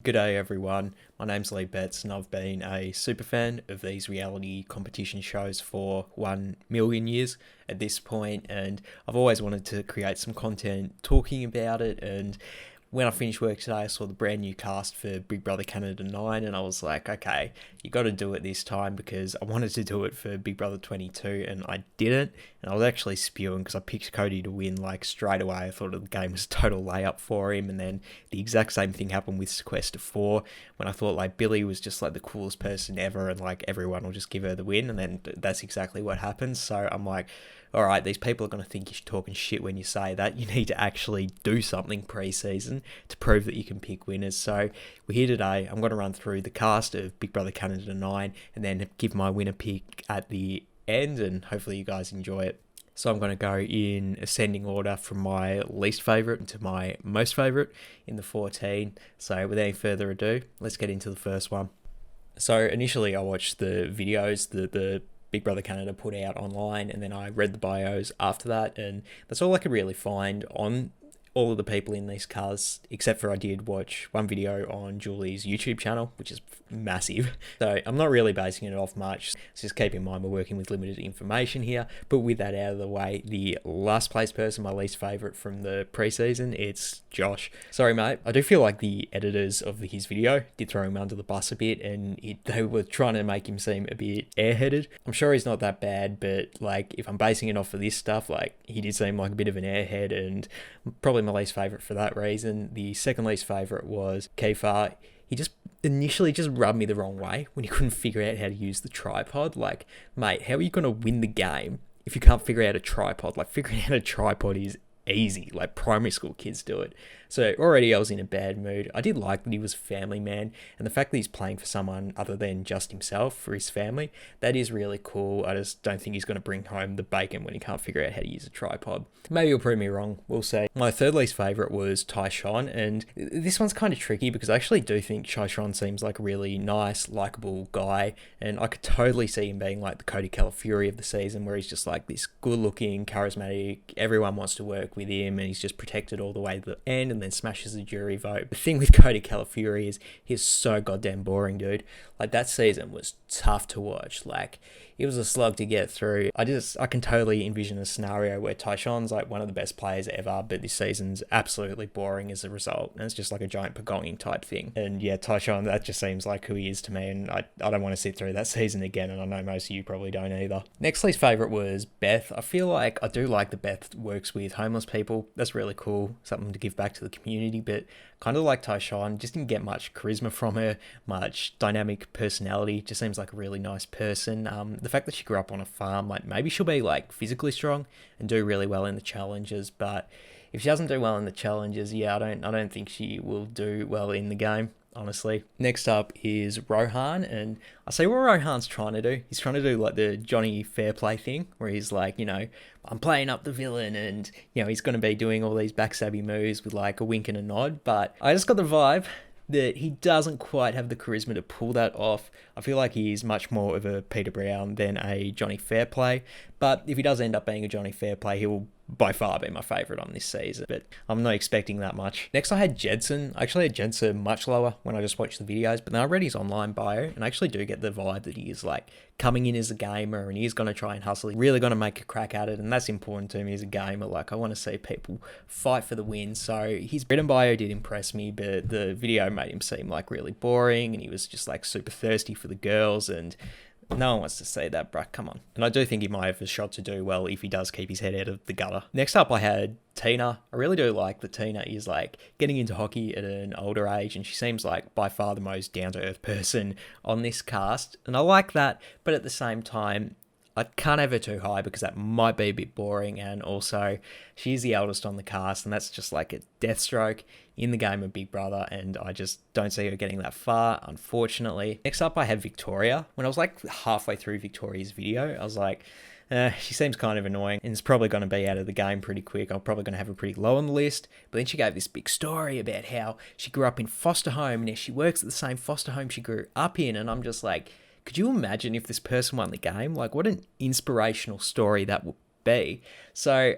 G'day everyone, my name's Lee Betts and I've been a super fan of these reality competition shows for 1,000,000 years at this point, and I've always wanted to create some content talking about it. And when I finished work today, I saw the brand new cast for Big Brother Canada 9 and I was like, okay, you got to do it this time, because I wanted to do it for Big Brother 22 and I didn't. And I was actually spewing because I picked Cody to win like straight away. I thought the game was a total layup for him, and then the exact same thing happened with Sequester 4 when I thought like Billy was just like the coolest person ever and like everyone will just give her the win, and then that's exactly what happens. So I'm like, all right, these people are going to think you're talking shit when you say that. You need to actually do something pre-season to prove that you can pick winners. So we're here today. I'm going to run through the cast of Big Brother Canada 9 and then give my winner pick at the end, and hopefully you guys enjoy it. So I'm going to go in ascending order from my least favourite to my most favourite in the 14. So without any further ado, let's get into the first one. So initially I watched the videos that the Big Brother Canada put out online, and then I read the bios after that, and that's all I could really find on all of the people in these casts, except for I did watch one video on Julie's YouTube channel, which is massive. So I'm not really basing it off much. Just keep in mind we're working with limited information here. But with that out of the way, the last place person, my least favourite from the preseason, it's Josh. Sorry, mate. I do feel like the editors of his video did throw him under the bus a bit, and they were trying to make him seem a bit airheaded. I'm sure he's not that bad, but like if I'm basing it off of this stuff, like he did seem like a bit of an airhead, and probably my least favourite for that reason. The second least favourite was Kefar. He just initially just rubbed me the wrong way when he couldn't figure out how to use the tripod. Like, mate, how are you going to win the game if you can't figure out a tripod? Like, figuring out a tripod is easy. Like, primary school kids do it. So already I was in a bad mood. I did like that he was a family man, and the fact that he's playing for someone other than just himself, for his family, that is really cool. I just don't think he's going to bring home the bacon when he can't figure out how to use a tripod. Maybe he'll prove me wrong. We'll see. My third least favourite was Tyshawn, and this one's kind of tricky because I actually do think Tyshawn seems like a really nice, likeable guy, and I could totally see him being like the Cody Calafiori of the season, where he's just like this good-looking, charismatic, everyone wants to work with him, and he's just protected all the way to the end, and then smashes the jury vote. The thing with Cody Calafiori is he's so goddamn boring, dude. Like, that season was tough to watch. Like, it was a slug to get through. I can totally envision a scenario where Tyshawn's like one of the best players ever, but this season's absolutely boring as a result, and it's just like a giant pagonging type thing. And yeah, Tyshawn, that just seems like who he is to me, and I don't want to sit through that season again, and I know most of you probably don't either. Next least favourite was Beth. I feel like I do like that Beth works with homeless people. That's really cool, something to give back to the community, but kind of like Tyshawn, just didn't get much charisma from her, much dynamic personality. Just seems like a really nice person. The fact that she grew up on a farm, like maybe she'll be like physically strong and do really well in the challenges, but if she doesn't do well in the challenges, yeah, I don't think she will do well in the game, honestly. Next up is Rohan, and I see what Rohan's trying to do. He's trying to do like the Johnny Fairplay thing, where he's like, you know, I'm playing up the villain, and you know, he's going to be doing all these backstabby moves with like a wink and a nod, but I just got the vibe that he doesn't quite have the charisma to pull that off. I feel like he is much more of a Peter Brown than a Johnny Fairplay, but if he does end up being a Johnny Fairplay, he will by far be my favourite on this season, but I'm not expecting that much. Next I had Jedson. I actually had Jedson much lower when I just watched the videos, but then I read his online bio, and I actually do get the vibe that he is like coming in as a gamer, and he is going to try and hustle. He's really going to make a crack at it, and that's important to me as a gamer. Like, I want to see people fight for the win, so his written bio did impress me, but the video made him seem like really boring, and he was just like super thirsty for the girls, and no one wants to see that, bruh. Come on. And I do think he might have a shot to do well if he does keep his head out of the gutter. Next up, I had Tina. I really do like that Tina is like getting into hockey at an older age, and she seems like by far the most down-to-earth person on this cast. And I like that, but at the same time, I can't have her too high because that might be a bit boring, and also she's the eldest on the cast, and that's just like a death stroke in the game of Big Brother, and I just don't see her getting that far, unfortunately. Next up, I had Victoria. When I was like halfway through Victoria's video, I was like, she seems kind of annoying, and it's probably going to be out of the game pretty quick. I'm probably going to have her pretty low on the list. But then she gave this big story about how she grew up in foster home, and now she works at the same foster home she grew up in, and I'm just like, could you imagine if this person won the game? Like, what an inspirational story that would be. So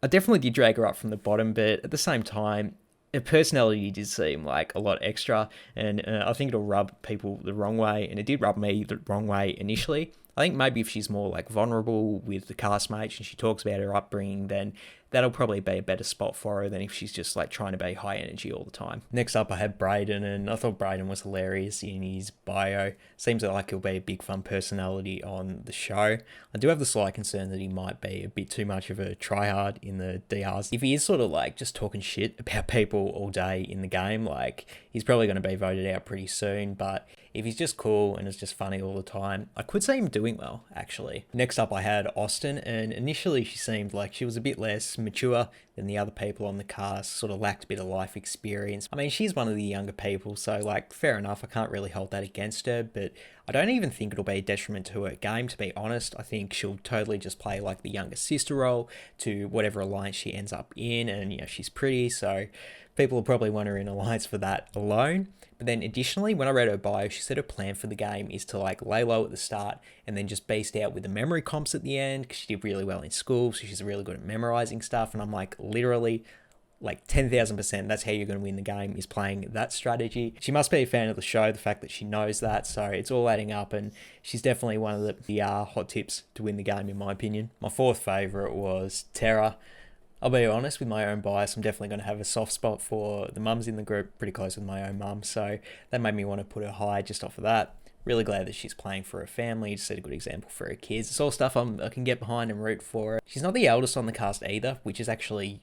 I definitely did drag her up from the bottom, but at the same time, Her personality did seem like a lot extra, and I think it'll rub people the wrong way, and it did rub me the wrong way initially. I think maybe if she's more like vulnerable with the castmates and she talks about her upbringing, then that'll probably be a better spot for her than if she's just like trying to be high energy all the time. Next up, I had Brayden, and I thought Brayden was hilarious in his bio. Seems like he'll be a big fun personality on the show. I do have the slight concern that he might be a bit too much of a tryhard in the DRs. If he is sort of like just talking shit about people all day in the game, like he's probably going to be voted out pretty soon, but if he's just cool and is just funny all the time, I could see him doing well, actually. Next up, I had Austin, and initially she seemed like she was a bit less mature than the other people on the cast, sort of lacked a bit of life experience. I mean, she's one of the younger people, so like, fair enough, I can't really hold that against her, but I don't even think it'll be a detriment to her game, to be honest. I think she'll totally just play like the younger sister role to whatever alliance she ends up in, and you know, she's pretty, so people will probably want her in alliance for that alone. But then additionally, when I read her bio, she said her plan for the game is to like lay low at the start and then just beast out with the memory comps at the end, because she did really well in school, so she's really good at memorizing stuff. And I'm like, literally, like 10,000%, that's how you're going to win the game, is playing that strategy. She must be a fan of the show, the fact that she knows that, so it's all adding up, and she's definitely one of the hot tips to win the game, in my opinion. My fourth favourite was Terra. I'll be honest, with my own bias, I'm definitely going to have a soft spot for the mums in the group, pretty close with my own mum, so that made me want to put her high just off of that. Really glad that she's playing for her family, just set a good example for her kids. It's all stuff I can get behind and root for her. She's not the eldest on the cast either, which is actually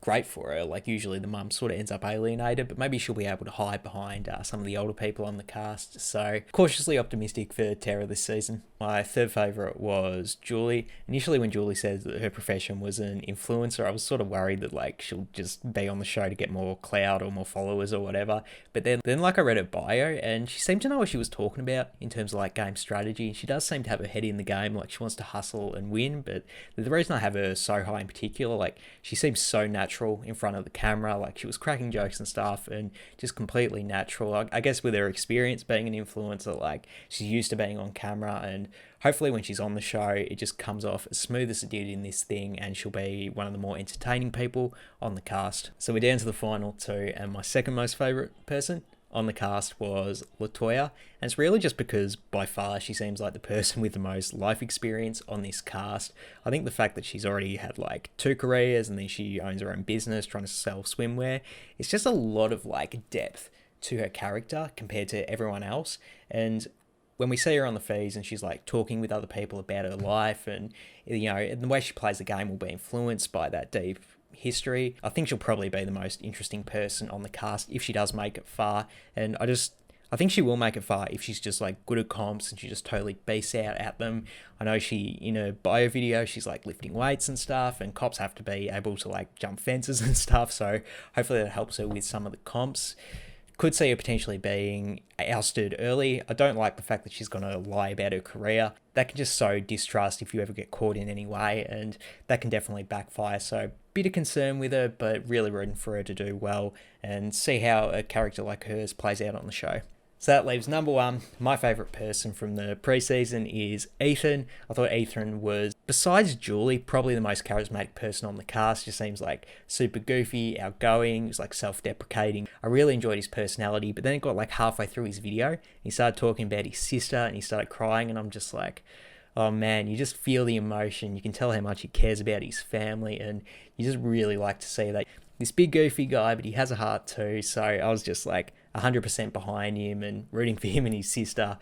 great for her. Like, usually the mum sort of ends up alienated, but maybe she'll be able to hide behind some of the older people on the cast. So cautiously optimistic for Terra this season. My third favourite was Julie. Initially, when Julie said that her profession was an influencer, I was sort of worried that like she'll just be on the show to get more clout or more followers or whatever. But then like I read her bio, and she seemed to know what she was talking about in terms of like game strategy. She does seem to have her head in the game, like she wants to hustle and win. But the reason I have her so high in particular, like she seems so natural in front of the camera, like she was cracking jokes and stuff and just completely natural. I guess with her experience being an influencer, like she's used to being on camera, and hopefully when she's on the show it just comes off as smooth as it did in this thing, and she'll be one of the more entertaining people on the cast. So we're down to the final two, and my second most favourite person on the cast was Latoya, and it's really just because by far she seems like the person with the most life experience on this cast. I think the fact that she's already had like 2 careers and then she owns her own business trying to sell swimwear, it's just a lot of like depth to her character compared to everyone else. And when we see her on the feeds and she's like talking with other people about her life, and you know, and the way she plays the game will be influenced by that deep history, I think she'll probably be the most interesting person on the cast if she does make it far. And I think she will make it far if she's just like good at comps and she just totally beasts out at them. I know she, in her bio video, she's like lifting weights and stuff, and cops have to be able to like jump fences and stuff, so hopefully that helps her with some of the comps. Could see her potentially being ousted early. I don't like the fact that she's going to lie about her career. That can just sow distrust if you ever get caught in any way, and that can definitely backfire. So bit of concern with her, but really rooting for her to do well and see how a character like hers plays out on the show. So that leaves number one. My favourite person from the preseason is Ethan. I thought Ethan was, besides Julie, probably the most charismatic person on the cast. Just seems like super goofy, outgoing, he's like self-deprecating. I really enjoyed his personality, but then it got like halfway through his video, he started talking about his sister and he started crying, and I'm just like, oh man, you just feel the emotion. You can tell how much he cares about his family, and you just really like to see that. This big goofy guy, but he has a heart too, so I was just like 100% behind him and rooting for him and his sister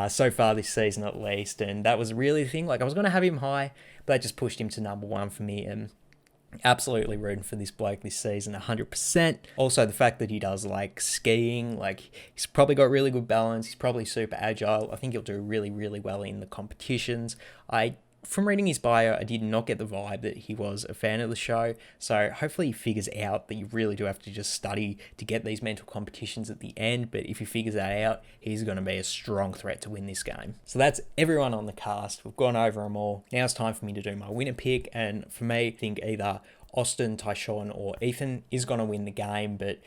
so far this season at least. And that was really the thing. Like, I was going to have him high, but that just pushed him to number one for me, and absolutely rooting for this bloke this season 100%. Also, the fact that he does like skiing, like he's probably got really good balance, he's probably super agile. I think he'll do really, really well in the competitions. From reading his bio, I did not get the vibe that he was a fan of the show, so hopefully he figures out that you really do have to just study to get these mental competitions at the end, but if he figures that out, he's going to be a strong threat to win this game. So that's everyone on the cast. We've gone over them all. Now it's time for me to do my winner pick, and for me, I think either Austin, Tyshawn, or Ethan is going to win the game, but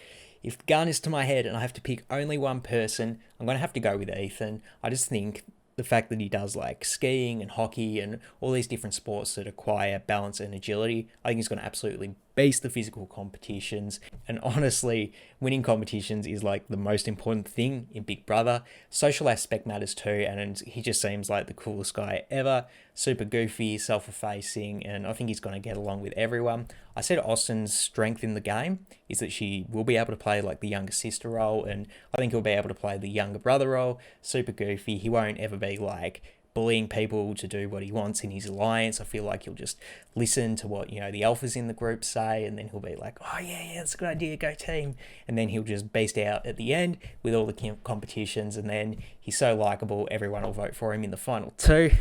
if the gun is to my head and I have to pick only one person, I'm going to have to go with Ethan. I just think the fact that he does like skiing and hockey and all these different sports that acquire balance and agility, I think he's going to absolutely beast the physical competitions. And honestly, winning competitions is like the most important thing in Big Brother. Social aspect matters too, and he just seems like the coolest guy ever. Super goofy, self-effacing, and I think he's going to get along with everyone. I said Austin's strength in the game is that she will be able to play like the younger sister role, and I think he'll be able to play the younger brother role. Super goofy. He won't ever be like bullying people to do what he wants in his alliance. I feel like he'll just listen to what, you know, the alphas in the group say, and then he'll be like, oh yeah, that's a good idea, go team. And then he'll just beast out at the end with all the competitions, and then he's so likable, everyone will vote for him in the final two.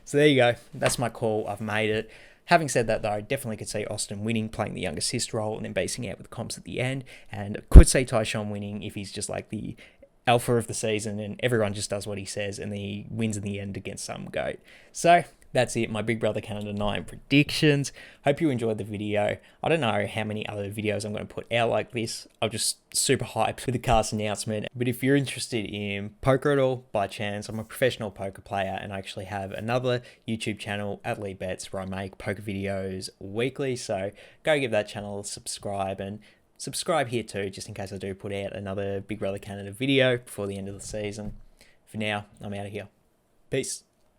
So there you go. That's my call. I've made it. Having said that, though, I definitely could see Austin winning, playing the younger sister role, and then basing out with comps at the end. And could see Tyshawn winning if he's just like the alpha of the season and everyone just does what he says, and then he wins in the end against some goat. So that's it, my Big Brother Canada 9 predictions. Hope you enjoyed the video. I don't know how many other videos I'm going to put out like this. I'm just super hyped with the cast announcement. But if you're interested in poker at all, by chance, I'm a professional poker player, and I actually have another YouTube channel at Lee Bets where I make poker videos weekly. So go give that channel a subscribe, and subscribe here too, just in case I do put out another Big Brother Canada video before the end of the season. For now, I'm out of here. Peace.